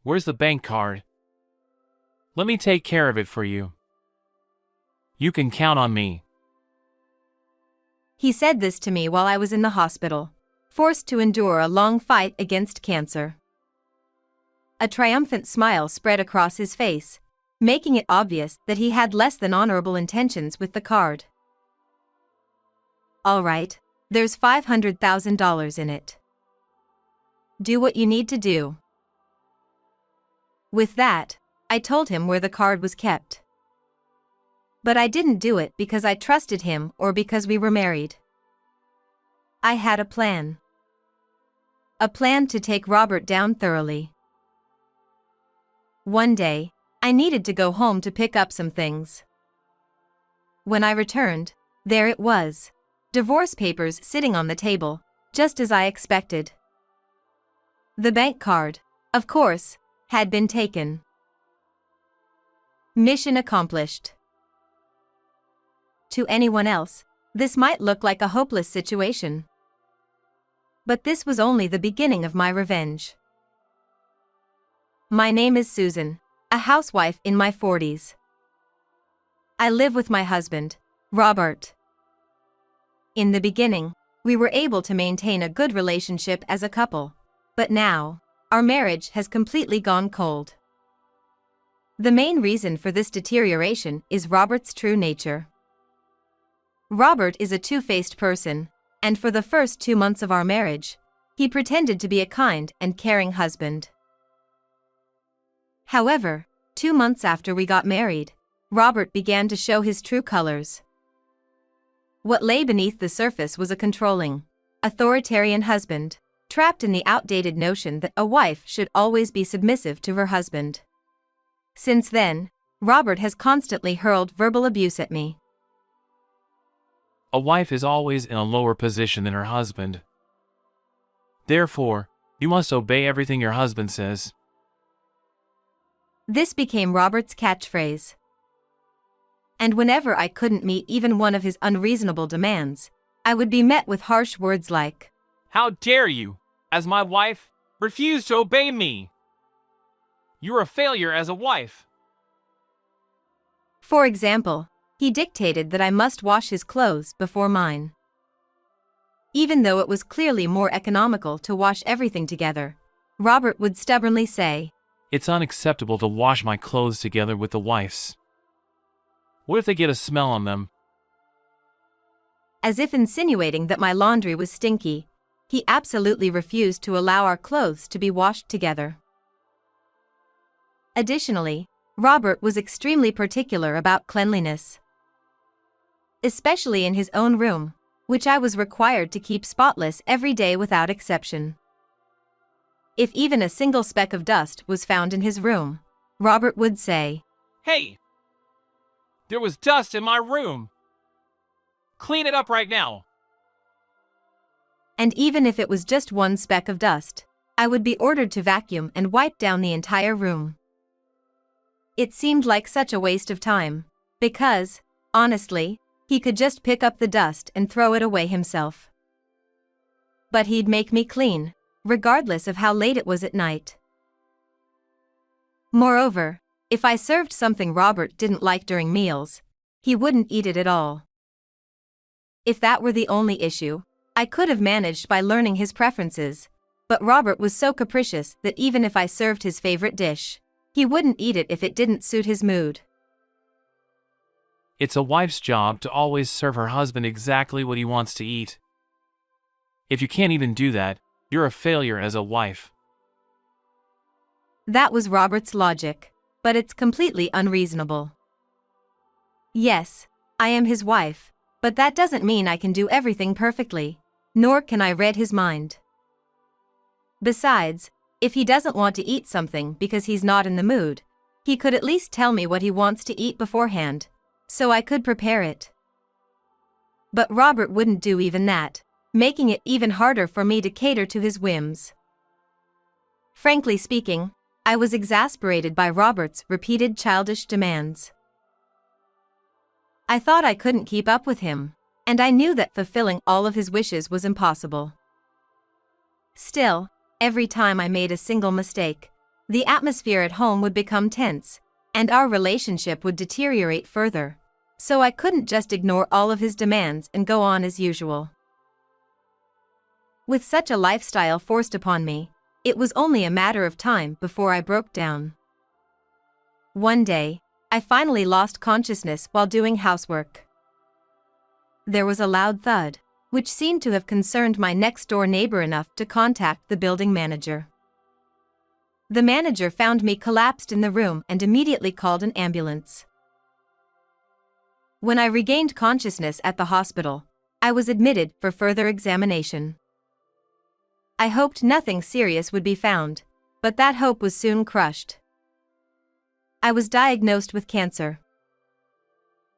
Where's the bank card? Let me take care of it for you. You can count on me. He said this to me while I was in the hospital, forced to endure a long fight against cancer. A triumphant smile spread across his face, making it obvious that he had less than honorable intentions with the card. All right, there's $500,000 in it. Do what you need to do. With that, I told him where the card was kept. But I didn't do it because I trusted him or because we were married. I had a plan. A plan to take Robert down thoroughly. One day, I needed to go home to pick up some things. When I returned, there it was. Divorce papers sitting on the table, just as I expected. The bank card, of course, had been taken. Mission accomplished. To anyone else, this might look like a hopeless situation. But this was only the beginning of my revenge. My name is Susan, a housewife in my 40s. I live with my husband, Robert. In the beginning, we were able to maintain a good relationship as a couple, but now, our marriage has completely gone cold. The main reason for this deterioration is Robert's true nature. Robert is a two-faced person, and for the first 2 months of our marriage, he pretended to be a kind and caring husband. However, 2 months after we got married, Robert began to show his true colors. What lay beneath the surface was a controlling, authoritarian husband, trapped in the outdated notion that a wife should always be submissive to her husband. Since then, Robert has constantly hurled verbal abuse at me. A wife is always in a lower position than her husband. Therefore, you must obey everything your husband says. This became Robert's catchphrase. And whenever I couldn't meet even one of his unreasonable demands, I would be met with harsh words like, "How dare you, as my wife, refuse to obey me? You're a failure as a wife." For example, he dictated that I must wash his clothes before mine. Even though it was clearly more economical to wash everything together, Robert would stubbornly say, "It's unacceptable to wash my clothes together with the wife's. What if they get a smell on them?" As if insinuating that my laundry was stinky, he absolutely refused to allow our clothes to be washed together. Additionally, Robert was extremely particular about cleanliness. Especially in his own room, which I was required to keep spotless every day without exception. If even a single speck of dust was found in his room, Robert would say, "Hey! There was dust in my room! Clean it up right now!" And even if it was just one speck of dust, I would be ordered to vacuum and wipe down the entire room. It seemed like such a waste of time, because, honestly, he could just pick up the dust and throw it away himself. But he'd make me clean, regardless of how late it was at night. Moreover, if I served something Robert didn't like during meals, he wouldn't eat it at all. If that were the only issue, I could have managed by learning his preferences, but Robert was so capricious that even if I served his favorite dish, he wouldn't eat it if it didn't suit his mood. It's a wife's job to always serve her husband exactly what he wants to eat. If you can't even do that, you're a failure as a wife. That was Robert's logic, but it's completely unreasonable. Yes, I am his wife, but that doesn't mean I can do everything perfectly, nor can I read his mind. Besides, if he doesn't want to eat something because he's not in the mood, he could at least tell me what he wants to eat beforehand, so I could prepare it. But Robert wouldn't do even that, making it even harder for me to cater to his whims. Frankly speaking, I was exasperated by Robert's repeated childish demands. I thought I couldn't keep up with him, and I knew that fulfilling all of his wishes was impossible. Still, every time I made a single mistake, The atmosphere at home would become tense, and our relationship would deteriorate further, so I couldn't just ignore all of his demands and go on as usual. With such a lifestyle forced upon me, it was only a matter of time before I broke down. One day, I finally lost consciousness while doing housework. There was a loud thud, which seemed to have concerned my next-door neighbor enough to contact the building manager. The manager found me collapsed in the room and immediately called an ambulance. When I regained consciousness at the hospital, I was admitted for further examination. I hoped nothing serious would be found, but that hope was soon crushed. I was diagnosed with cancer.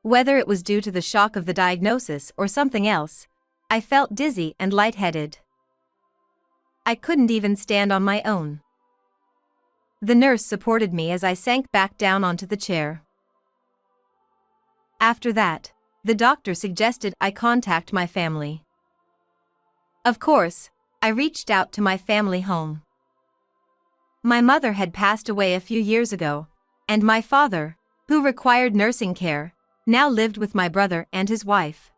Whether it was due to the shock of the diagnosis or something else, I felt dizzy and lightheaded. I couldn't even stand on my own. The nurse supported me as I sank back down onto the chair. After that, the doctor suggested I contact my family. Of course, I reached out to my family home. My mother had passed away a few years ago, and my father, who required nursing care, now lived with my brother and his wife.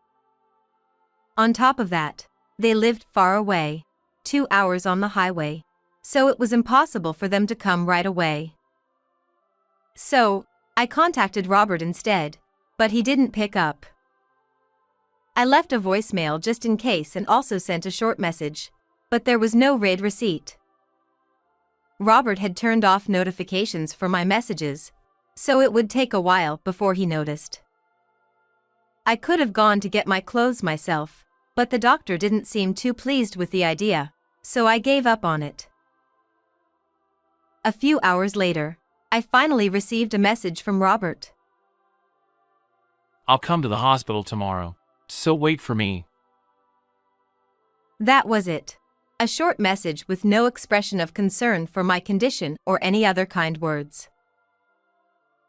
On top of that, they lived far away, 2 hours on the highway, so it was impossible for them to come right away. So, I contacted Robert instead, but he didn't pick up. I left a voicemail just in case and also sent a short message, but there was no read receipt. Robert had turned off notifications for my messages, so it would take a while before he noticed. I could have gone to get my clothes myself, but the doctor didn't seem too pleased with the idea, so I gave up on it. A few hours later, I finally received a message from Robert. I'll come to the hospital tomorrow, so wait for me. That was it. A short message with no expression of concern for my condition or any other kind words.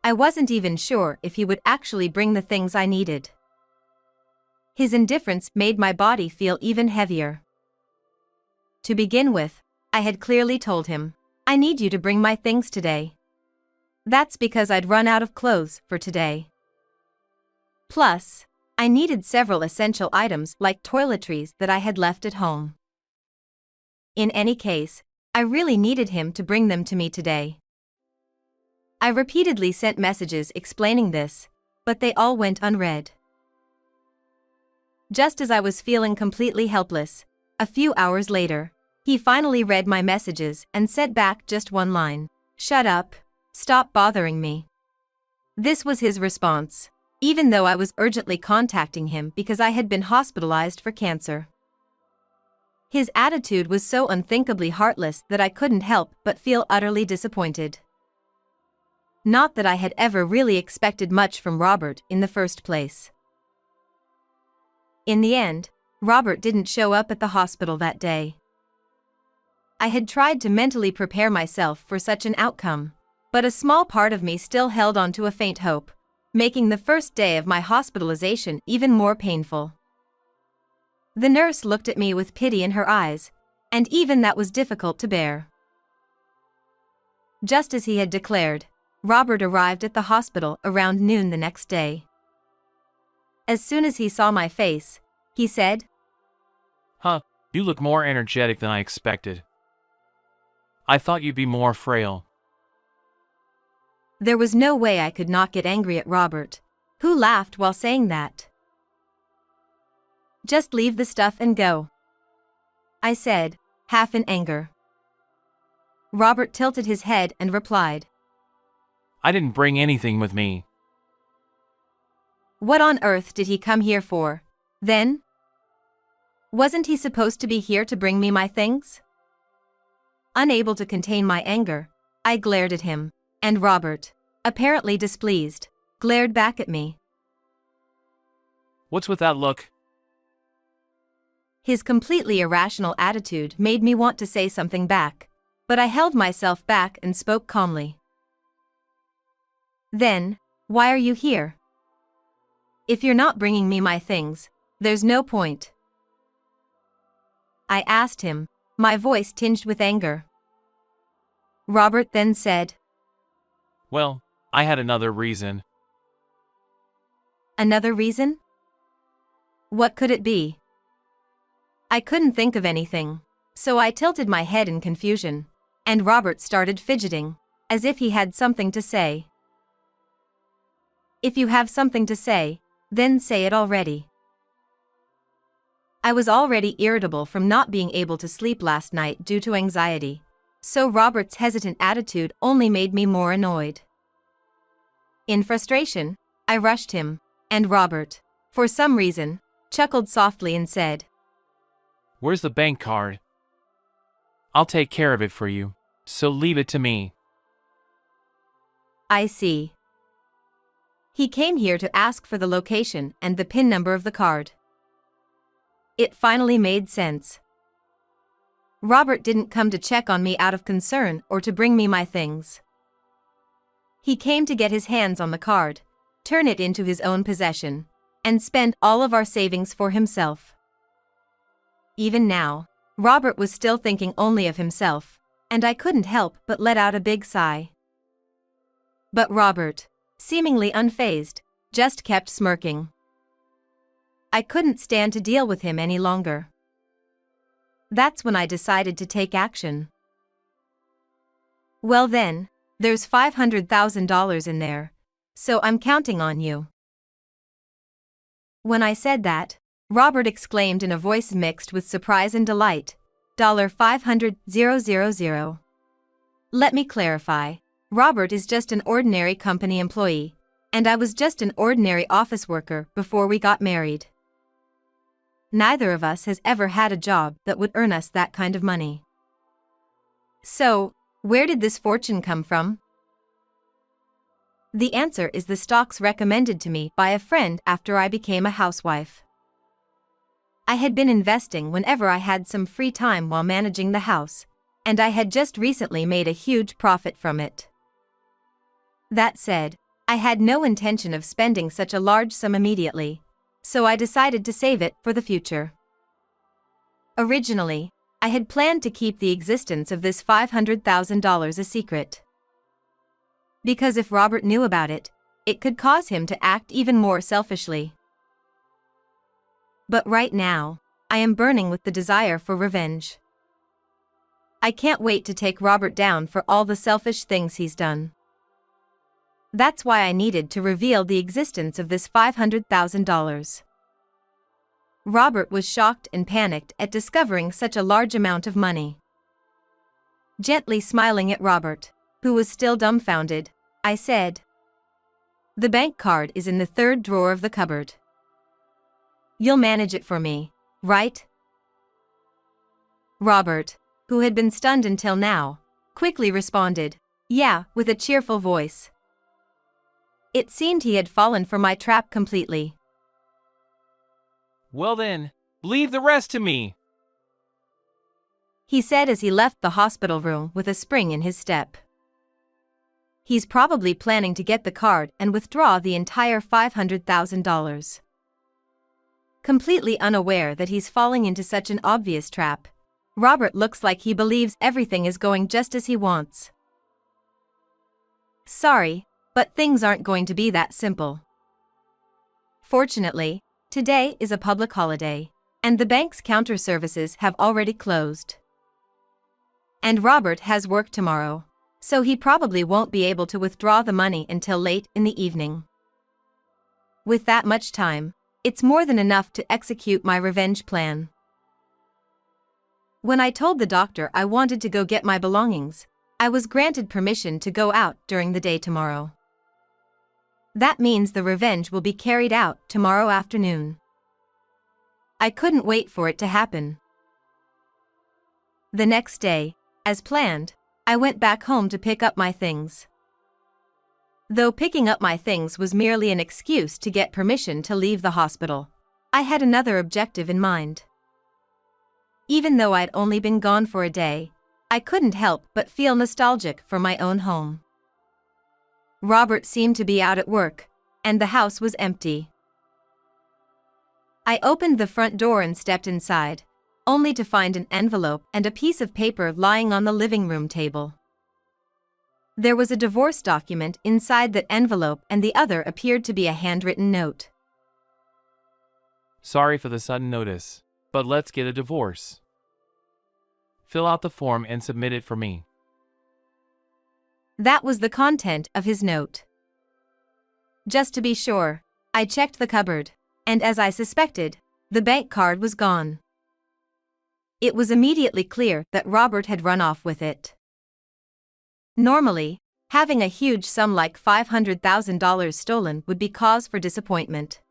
I wasn't even sure if he would actually bring the things I needed. His indifference made my body feel even heavier. To begin with, I had clearly told him, "I need you to bring my things today." That's because I'd run out of clothes for today. Plus, I needed several essential items like toiletries that I had left at home. In any case, I really needed him to bring them to me today. I repeatedly sent messages explaining this, but they all went unread. Just as I was feeling completely helpless, a few hours later, he finally read my messages and sent back just one line, "Shut up, stop bothering me." This was his response, even though I was urgently contacting him because I had been hospitalized for cancer. His attitude was so unthinkably heartless that I couldn't help but feel utterly disappointed. Not that I had ever really expected much from Robert in the first place. In the end, Robert didn't show up at the hospital that day. I had tried to mentally prepare myself for such an outcome, but a small part of me still held on to a faint hope, making the first day of my hospitalization even more painful. The nurse looked at me with pity in her eyes, and even that was difficult to bear. Just as he had declared, Robert arrived at the hospital around noon the next day. As soon as he saw my face, he said, "Huh, you look more energetic than I expected. I thought you'd be more frail." There was no way I could not get angry at Robert, who laughed while saying that. "Just leave the stuff and go," I said, half in anger. Robert tilted his head and replied, "I didn't bring anything with me." What on earth did he come here for, then? Wasn't he supposed to be here to bring me my things? Unable to contain my anger, I glared at him, and Robert, apparently displeased, glared back at me. "What's with that look?" His completely irrational attitude made me want to say something back, but I held myself back and spoke calmly. "Then, why are you here? If you're not bringing me my things, there's no point," I asked him, my voice tinged with anger. Robert then said. Well, I had another reason. Another reason? What could it be? I couldn't think of anything, so I tilted my head in confusion, and Robert started fidgeting, as if he had something to say. If you have something to say, then say it already. I was already irritable from not being able to sleep last night due to anxiety, so Robert's hesitant attitude only made me more annoyed. In frustration, I rushed him, and Robert, for some reason, chuckled softly and said, Where's the bank card? I'll take care of it for you, so leave it to me. I see. He came here to ask for the location and the PIN number of the card. It finally made sense. Robert didn't come to check on me out of concern or to bring me my things. He came to get his hands on the card, turn it into his own possession, and spend all of our savings for himself. Even now, Robert was still thinking only of himself, and I couldn't help but let out a big sigh. But Robert, seemingly unfazed, just kept smirking. I couldn't stand to deal with him any longer. That's when I decided to take action. Well then, there's $500,000 in there, so I'm counting on you. When I said that, Robert exclaimed in a voice mixed with surprise and delight, $500,000. Let me clarify, Robert is just an ordinary company employee, and I was just an ordinary office worker before we got married. Neither of us has ever had a job that would earn us that kind of money. So, where did this fortune come from? The answer is the stocks recommended to me by a friend after I became a housewife. I had been investing whenever I had some free time while managing the house, and I had just recently made a huge profit from it. That said, I had no intention of spending such a large sum immediately, so I decided to save it for the future. Originally, I had planned to keep the existence of this $500,000 a secret. Because if Robert knew about it, it could cause him to act even more selfishly. But right now, I am burning with the desire for revenge. I can't wait to take Robert down for all the selfish things he's done. That's why I needed to reveal the existence of this $500,000. Robert was shocked and panicked at discovering such a large amount of money. Gently smiling at Robert, who was still dumbfounded, I said, "The bank card is in the third drawer of the cupboard. You'll manage it for me, right?" Robert, who had been stunned until now, quickly responded, "Yeah," with a cheerful voice. It seemed he had fallen for my trap completely. Well then, leave the rest to me, he said as he left the hospital room with a spring in his step. He's probably planning to get the card and withdraw the entire $500,000. Completely unaware that he's falling into such an obvious trap, Robert looks like he believes everything is going just as he wants. Sorry, but things aren't going to be that simple. Fortunately, today is a public holiday, and the bank's counter services have already closed. And Robert has work tomorrow, so he probably won't be able to withdraw the money until late in the evening. With that much time, it's more than enough to execute my revenge plan. When I told the doctor I wanted to go get my belongings, I was granted permission to go out during the day tomorrow. That means the revenge will be carried out tomorrow afternoon. I couldn't wait for it to happen. The next day, as planned, I went back home to pick up my things. Though picking up my things was merely an excuse to get permission to leave the hospital, I had another objective in mind. Even though I'd only been gone for a day, I couldn't help but feel nostalgic for my own home. Robert seemed to be out at work, and the house was empty. I opened the front door and stepped inside, only to find an envelope and a piece of paper lying on the living room table. There was a divorce document inside that envelope, and the other appeared to be a handwritten note. Sorry for the sudden notice, but let's get a divorce. Fill out the form and submit it for me. That was the content of his note. Just to be sure, I checked the cupboard, and as I suspected, the bank card was gone. It was immediately clear that Robert had run off with it. Normally, having a huge sum like $500,000 stolen would be cause for disappointment.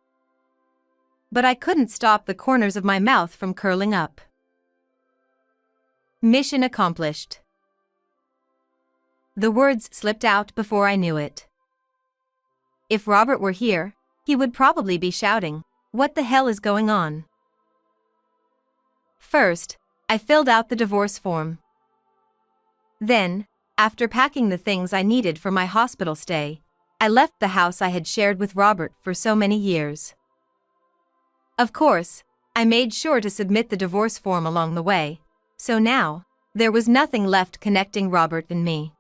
But I couldn't stop the corners of my mouth from curling up. Mission accomplished. The words slipped out before I knew it. If Robert were here, he would probably be shouting, "What the hell is going on?" First, I filled out the divorce form. Then, after packing the things I needed for my hospital stay, I left the house I had shared with Robert for so many years. Of course, I made sure to submit the divorce form along the way, so now, there was nothing left connecting Robert and me.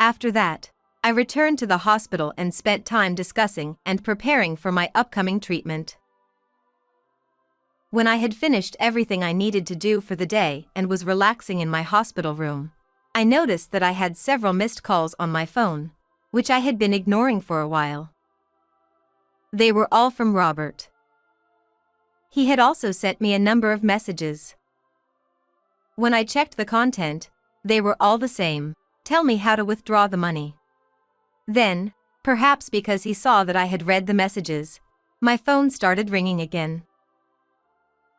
After that, I returned to the hospital and spent time discussing and preparing for my upcoming treatment. When I had finished everything I needed to do for the day and was relaxing in my hospital room, I noticed that I had several missed calls on my phone, which I had been ignoring for a while. They were all from Robert. He had also sent me a number of messages. When I checked the content, they were all the same: "Tell me how to withdraw the money." Then, perhaps because he saw that I had read the messages, my phone started ringing again.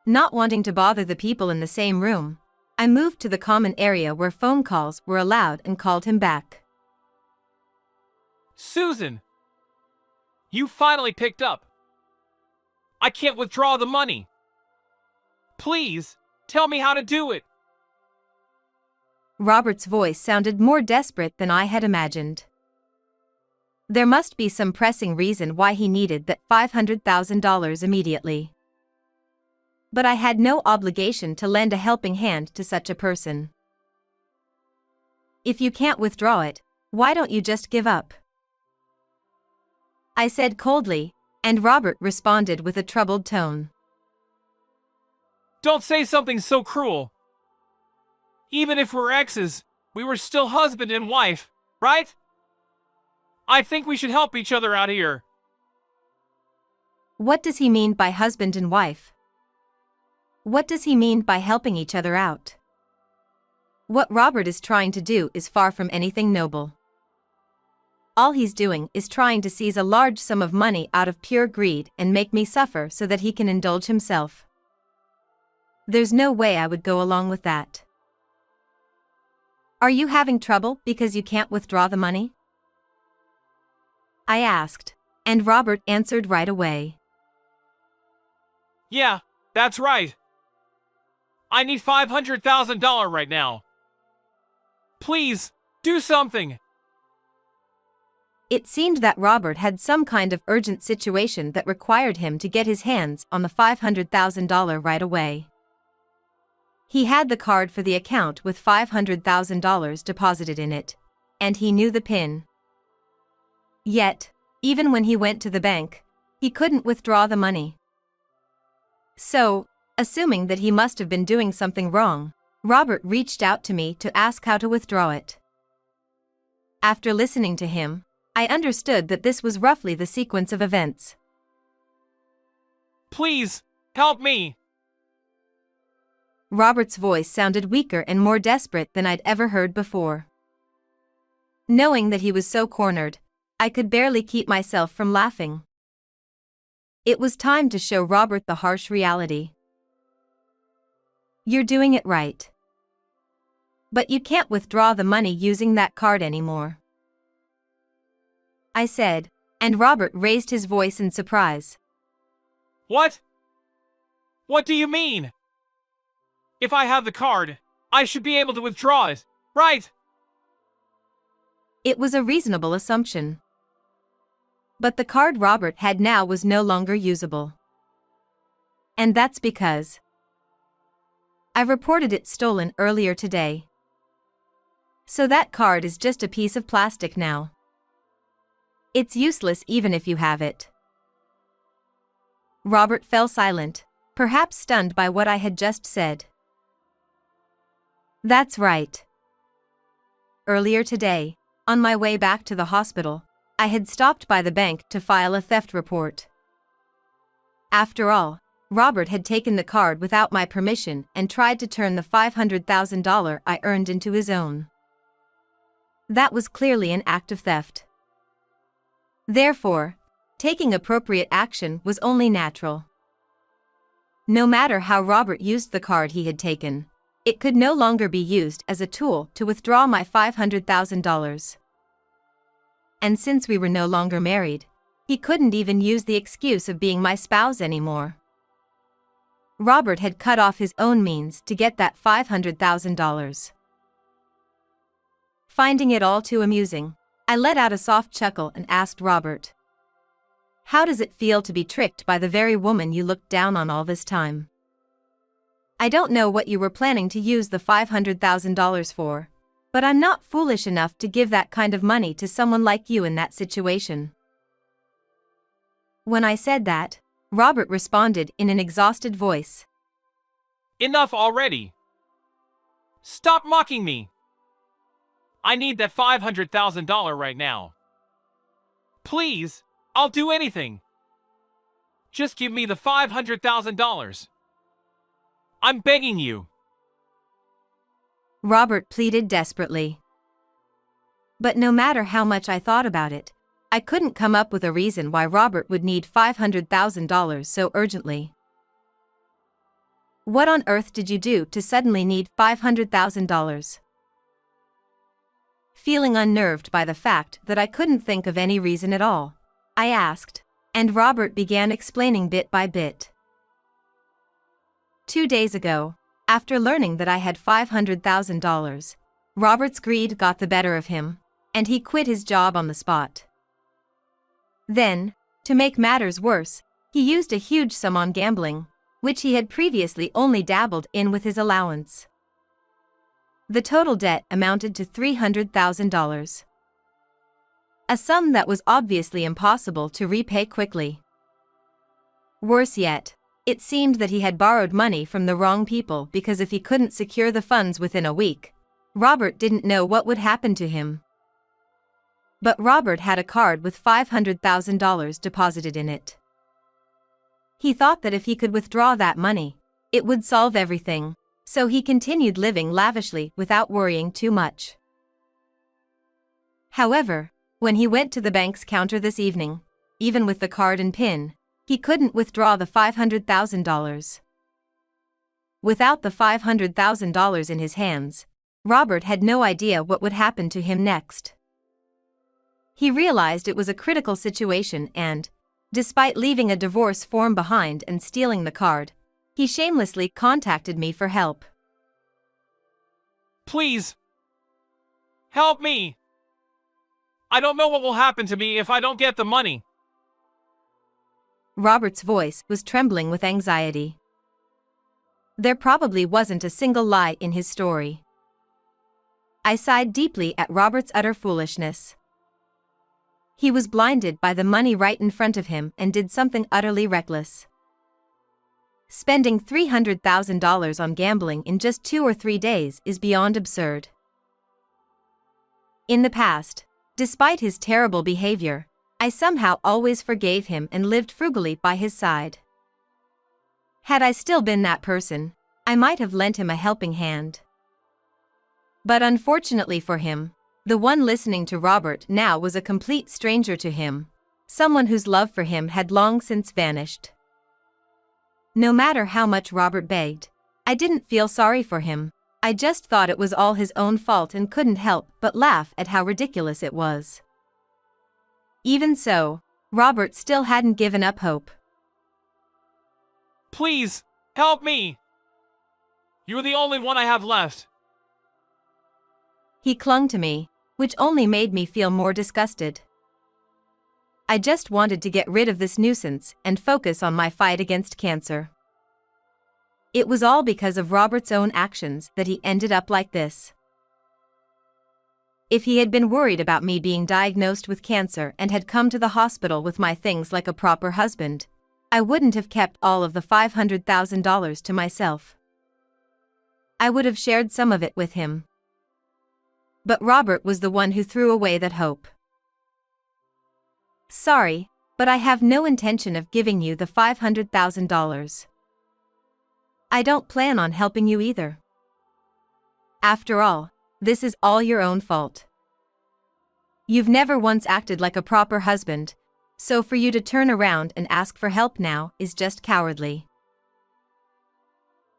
Not wanting to bother the people in the same room, I moved to the common area where phone calls were allowed and called him back. Susan! You finally picked up. I can't withdraw the money. Please, tell me how to do it. Robert's voice sounded more desperate than I had imagined. There must be some pressing reason why he needed that $500,000 immediately. But I had no obligation to lend a helping hand to such a person. "If you can't withdraw it, why don't you just give up?" I said coldly, and Robert responded with a troubled tone. Don't say something so cruel. Even if we're exes, we were still husband and wife, right? I think we should help each other out here. What does he mean by husband and wife? What does he mean by helping each other out? What Robert is trying to do is far from anything noble. All he's doing is trying to seize a large sum of money out of pure greed and make me suffer so that he can indulge himself. There's no way I would go along with that. "Are you having trouble because you can't withdraw the money?" I asked, and Robert answered right away. Yeah, that's right. I need $500,000 right now. Please, do something. It seemed that Robert had some kind of urgent situation that required him to get his hands on the $500,000 right away. He had the card for the account with $500,000 deposited in it, and he knew the PIN. Yet, even when he went to the bank, he couldn't withdraw the money. So, assuming that he must have been doing something wrong, Robert reached out to me to ask how to withdraw it. After listening to him, I understood that this was roughly the sequence of events. Please, help me. Robert's voice sounded weaker and more desperate than I'd ever heard before. Knowing that he was so cornered, I could barely keep myself from laughing. It was time to show Robert the harsh reality. "You're doing it right. But you can't withdraw the money using that card anymore," I said, and Robert raised his voice in surprise. What? What do you mean? If I have the card, I should be able to withdraw it, right? It was a reasonable assumption. But the card Robert had now was no longer usable. And that's because I reported it stolen earlier today. So that card is just a piece of plastic now. It's useless even if you have it. Robert fell silent, perhaps stunned by what I had just said. That's right. Earlier today, on my way back to the hospital, I had stopped by the bank to file a theft report. After all, Robert had taken the card without my permission and tried to turn the $500,000 I earned into his own. That was clearly an act of theft. Therefore, taking appropriate action was only natural. No matter how Robert used the card he had taken, it could no longer be used as a tool to withdraw my $500,000. And since we were no longer married, he couldn't even use the excuse of being my spouse anymore. Robert had cut off his own means to get that $500,000. Finding it all too amusing, I let out a soft chuckle and asked Robert, "How does it feel to be tricked by the very woman you looked down on all this time? I don't know what you were planning to use the $500,000 for, but I'm not foolish enough to give that kind of money to someone like you in that situation." When I said that, Robert responded in an exhausted voice. Enough already! Stop mocking me! I need that $500,000 right now. Please, I'll do anything. Just give me the $500,000. I'm begging you. Robert pleaded desperately. But no matter how much I thought about it, I couldn't come up with a reason why Robert would need $500,000 so urgently. What on earth did you do to suddenly need $500,000? Feeling unnerved by the fact that I couldn't think of any reason at all, I asked, and Robert began explaining bit by bit. 2 days ago, after learning that I had $500,000, Robert's greed got the better of him, and he quit his job on the spot. Then, to make matters worse, he used a huge sum on gambling, which he had previously only dabbled in with his allowance. The total debt amounted to $300,000. A sum that was obviously impossible to repay quickly. Worse yet, it seemed that he had borrowed money from the wrong people because if he couldn't secure the funds within a week, Robert didn't know what would happen to him. But Robert had a card with $500,000 deposited in it. He thought that if he could withdraw that money, it would solve everything, so he continued living lavishly without worrying too much. However, when he went to the bank's counter this evening, even with the card and PIN, he couldn't withdraw the $500,000. Without the $500,000 in his hands, Robert had no idea what would happen to him next. He realized it was a critical situation and, despite leaving a divorce form behind and stealing the card, he shamelessly contacted me for help. Please! Help me! I don't know what will happen to me if I don't get the money. Robert's voice was trembling with anxiety. There probably wasn't a single lie in his story. I sighed deeply at Robert's utter foolishness. He was blinded by the money right in front of him and did something utterly reckless. Spending $300,000 on gambling in just 2 or 3 days is beyond absurd. In the past, despite his terrible behavior, I somehow always forgave him and lived frugally by his side. Had I still been that person, I might have lent him a helping hand. But unfortunately for him, the one listening to Robert now was a complete stranger to him, someone whose love for him had long since vanished. No matter how much Robert begged, I didn't feel sorry for him. I just thought it was all his own fault and couldn't help but laugh at how ridiculous it was. Even so, Robert still hadn't given up hope. Please, help me! You're the only one I have left. He clung to me, which only made me feel more disgusted. I just wanted to get rid of this nuisance and focus on my fight against cancer. It was all because of Robert's own actions that he ended up like this. If he had been worried about me being diagnosed with cancer and had come to the hospital with my things like a proper husband, I wouldn't have kept all of the $500,000 to myself. I would have shared some of it with him. But Robert was the one who threw away that hope. Sorry, but I have no intention of giving you the $500,000. I don't plan on helping you either. After all, this is all your own fault. You've never once acted like a proper husband, so for you to turn around and ask for help now is just cowardly.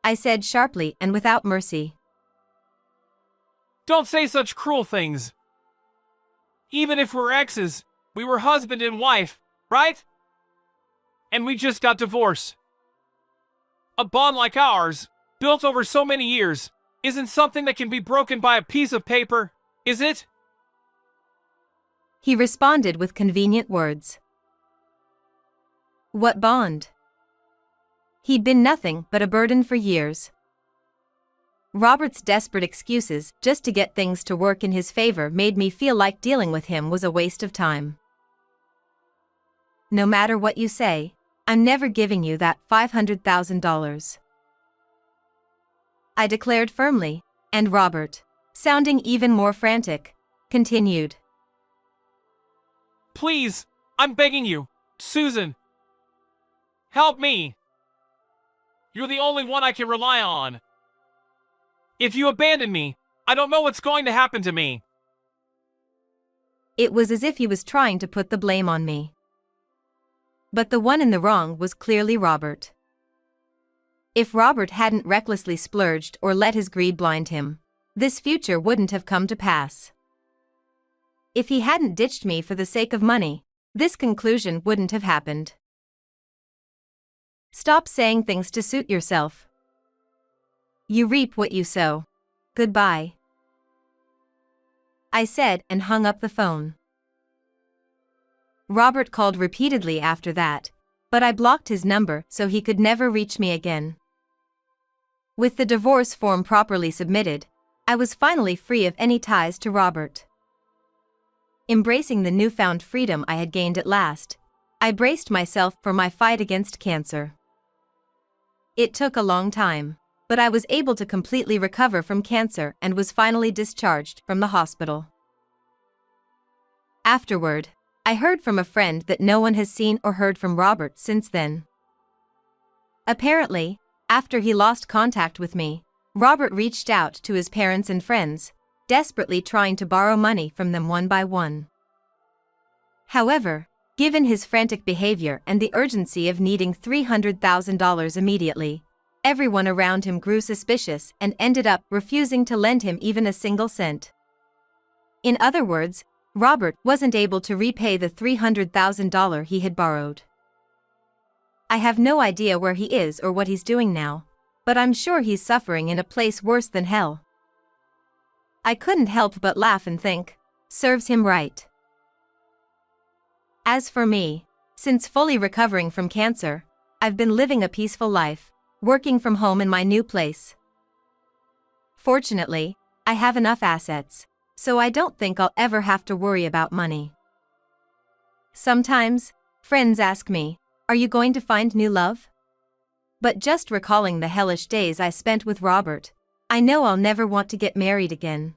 I said sharply and without mercy. Don't say such cruel things. Even if we're exes, we were husband and wife, right? And we just got divorced. A bond like ours, built over so many years, isn't something that can be broken by a piece of paper, is it? He responded with convenient words. What bond? He'd been nothing but a burden for years. Robert's desperate excuses just to get things to work in his favor made me feel like dealing with him was a waste of time. No matter what you say, I'm never giving you that $500,000. I declared firmly, and Robert, sounding even more frantic, continued. Please, I'm begging you, Susan. Help me. You're the only one I can rely on. If you abandon me, I don't know what's going to happen to me. It was as if he was trying to put the blame on me. But the one in the wrong was clearly Robert. If Robert hadn't recklessly splurged or let his greed blind him, this future wouldn't have come to pass. If he hadn't ditched me for the sake of money, this conclusion wouldn't have happened. Stop saying things to suit yourself. You reap what you sow. Goodbye. I said and hung up the phone. Robert called repeatedly after that, but I blocked his number so he could never reach me again. With the divorce form properly submitted, I was finally free of any ties to Robert. Embracing the newfound freedom I had gained at last, I braced myself for my fight against cancer. It took a long time, but I was able to completely recover from cancer and was finally discharged from the hospital. Afterward, I heard from a friend that no one has seen or heard from Robert since then. Apparently, after he lost contact with me, Robert reached out to his parents and friends, desperately trying to borrow money from them one by one. However, given his frantic behavior and the urgency of needing $300,000 immediately, everyone around him grew suspicious and ended up refusing to lend him even a single cent. In other words, Robert wasn't able to repay the $300,000 he had borrowed. I have no idea where he is or what he's doing now, but I'm sure he's suffering in a place worse than hell. I couldn't help but laugh and think, serves him right. As for me, since fully recovering from cancer, I've been living a peaceful life, working from home in my new place. Fortunately, I have enough assets, so I don't think I'll ever have to worry about money. Sometimes, friends ask me, are you going to find new love? But just recalling the hellish days I spent with Robert, I know I'll never want to get married again.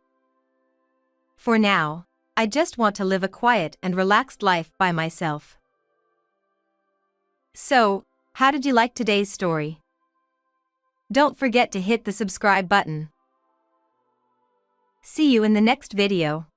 For now, I just want to live a quiet and relaxed life by myself. So, how did you like today's story? Don't forget to hit the subscribe button. See you in the next video.